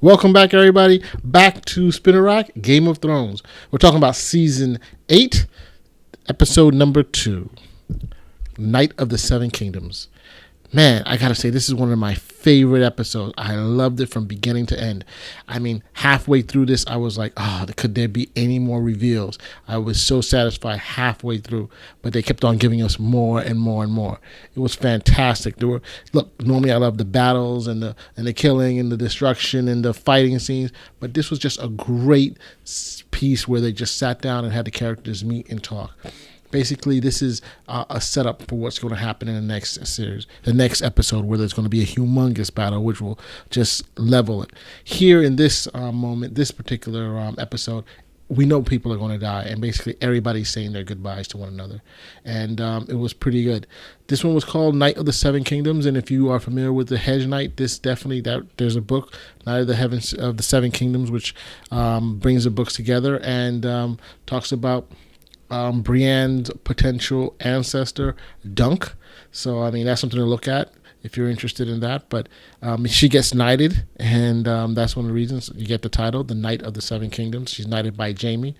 Welcome back, everybody. Back to Spinner Rack, Game of Thrones. We're talking about Season 8, Episode number 2, Night of the Seven Kingdoms. Man, I gotta say, this is one of my favorite episodes. I loved it from beginning to end. I mean, halfway through this, I was like, oh, could there be any more reveals? I was so satisfied halfway through, but they kept on giving us more and more and more. It was fantastic. Normally I love the battles and the killing and the destruction and the fighting scenes, but this was just a great piece where they just sat down and had the characters meet and talk. Basically, this is a setup for what's going to happen in the next series, the next episode, where there's going to be a humongous battle, which will just level it. Here in this moment, this particular episode, we know people are going to die, and basically everybody's saying their goodbyes to one another, and it was pretty good. This one was called Night of the Seven Kingdoms, and if you are familiar with the Hedge Knight, there's a book, Night of the Seven Kingdoms, which brings the books together and talks about Brienne's potential ancestor, Dunk. So, I mean, that's something to look at if you're interested in that. But she gets knighted, and that's one of the reasons you get the title, the Knight of the Seven Kingdoms. She's knighted by Jaimie.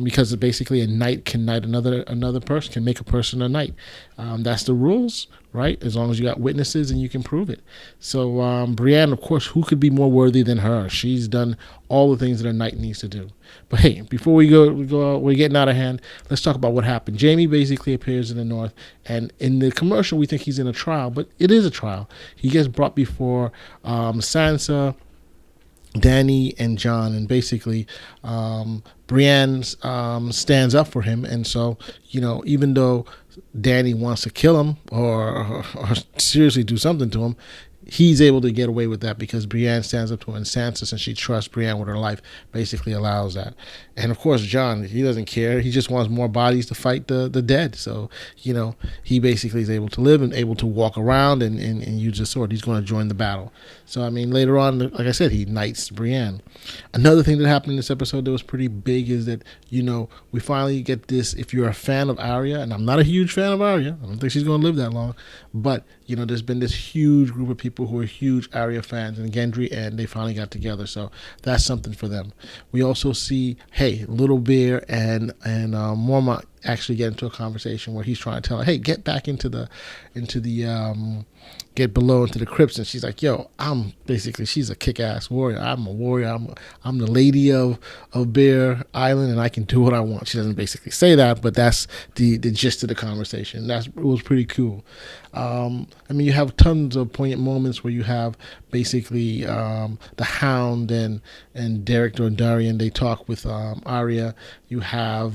Because basically a knight can knight another person, can make a person a knight. That's the rules, right? As long as you got witnesses and you can prove it. So Brienne, of course, who could be more worthy than her? She's done all the things that a knight needs to do. But hey, before we're getting out of hand, let's talk about what happened. Jaimie basically appears in the north, and in the commercial we think he's in a trial, but it is a trial. He gets brought before Sansa, Dany, and Jon, and basically Brienne stands up for him. And so, even though Dany wants to kill him or seriously do something to him, he's able to get away with that because Brienne stands up to him, and Sansa, since she trusts Brienne with her life, basically allows that. And of course, Jon, he doesn't care. He just wants more bodies to fight the dead. So, he basically is able to live and able to walk around and use his sword. He's going to join the battle. So, I mean, later on, like I said, he knights Brienne. Another thing that happened in this episode that was pretty big is that, we finally get this. If you're a fan of Arya, and I'm not a huge fan of Arya, I don't think she's going to live that long, but, there's been this huge group of people who are huge Arya fans in Gendry, and they finally got together. So that's something for them. We also see, Little Bear and Mormont actually get into a conversation where he's trying to tell her, hey, get back into the get below into the crypts. And she's like, yo, she's a kick-ass warrior. I'm a warrior. I'm the lady of Bear Island, and I can do what I want. She doesn't basically say that, but that's the gist of the conversation. It was pretty cool. You have tons of poignant moments where you have basically the Hound and Derek Dondarrion. They talk with Arya. You have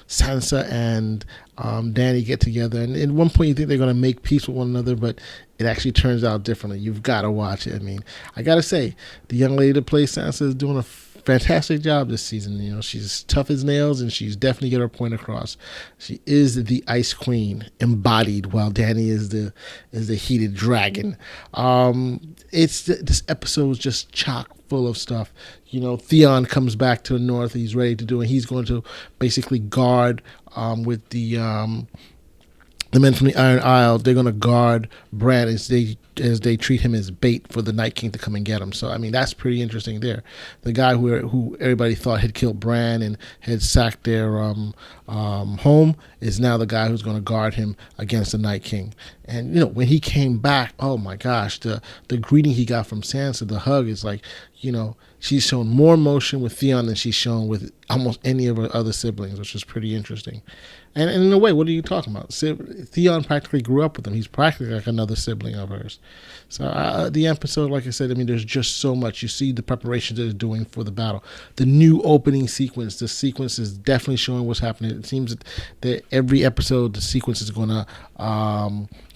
Sansa and Dany get together, and at one point you think they're going to make peace with one another, but it actually turns out differently. You've got to watch it. I mean, I got to say, the young lady that plays Sansa is doing a fantastic job this season. She's tough as nails, and she's definitely get her point across. She is the Ice Queen embodied, while Dany is the heated dragon. This episode is just chock full of stuff. Theon comes back to the north. He's ready to do it. He's going to basically guard with the men from the Iron Isle. They're going to guard Bran as they treat him as bait for the Night King to come and get him. So, I mean, that's pretty interesting there. The guy who everybody thought had killed Bran and had sacked their home is now the guy who's going to guard him against the Night King. And, when he came back, oh my gosh, the greeting he got from Sansa, the hug, is like, she's shown more emotion with Theon than she's shown with almost any of her other siblings, which is pretty interesting. And in a way, what are you talking about? Theon practically grew up with him. He's practically like another sibling of hers. So the episode, like I said, there's just so much. You see the preparations that it's doing for the battle. The new opening sequence, the sequence is definitely showing what's happening. It seems that every episode, the sequence is going to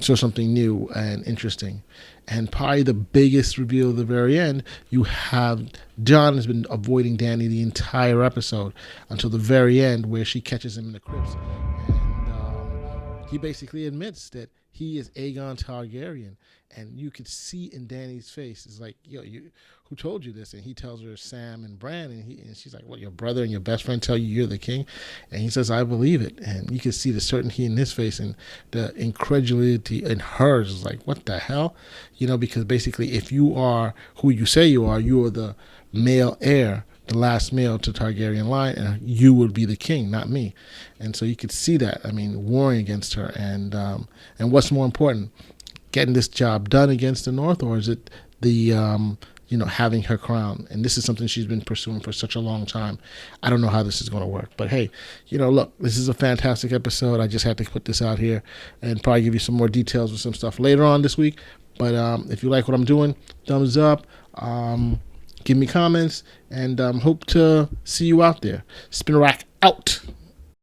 show something new and interesting. And probably the biggest reveal at the very end, you have Jon has been avoiding Dany the entire episode until the very end, where she catches him in the crypts. And he basically admits that he is Aegon Targaryen. And you could see in Dany's face, it's like, yo, who told you this? And he tells her Sam and Bran, and she's like, what, your brother and your best friend tell you you're the king? And he says, I believe it. And you can see the certainty in his face, and the incredulity in hers is like, what the hell? Because basically, if you are who you say you are the male heir, the last male to Targaryen line, and you would be the king, not me. And so you could see that, warring against her. And what's more important, getting this job done against the North, or is it the having her crown? And this is something she's been pursuing for such a long time. I don't know how this is going to work, but hey, look, this is a fantastic episode. I just had to put this out here and probably give you some more details with some stuff later on this week. But if you like what I'm doing, thumbs up, give me comments, and hope to see you out there. Spin Rack out.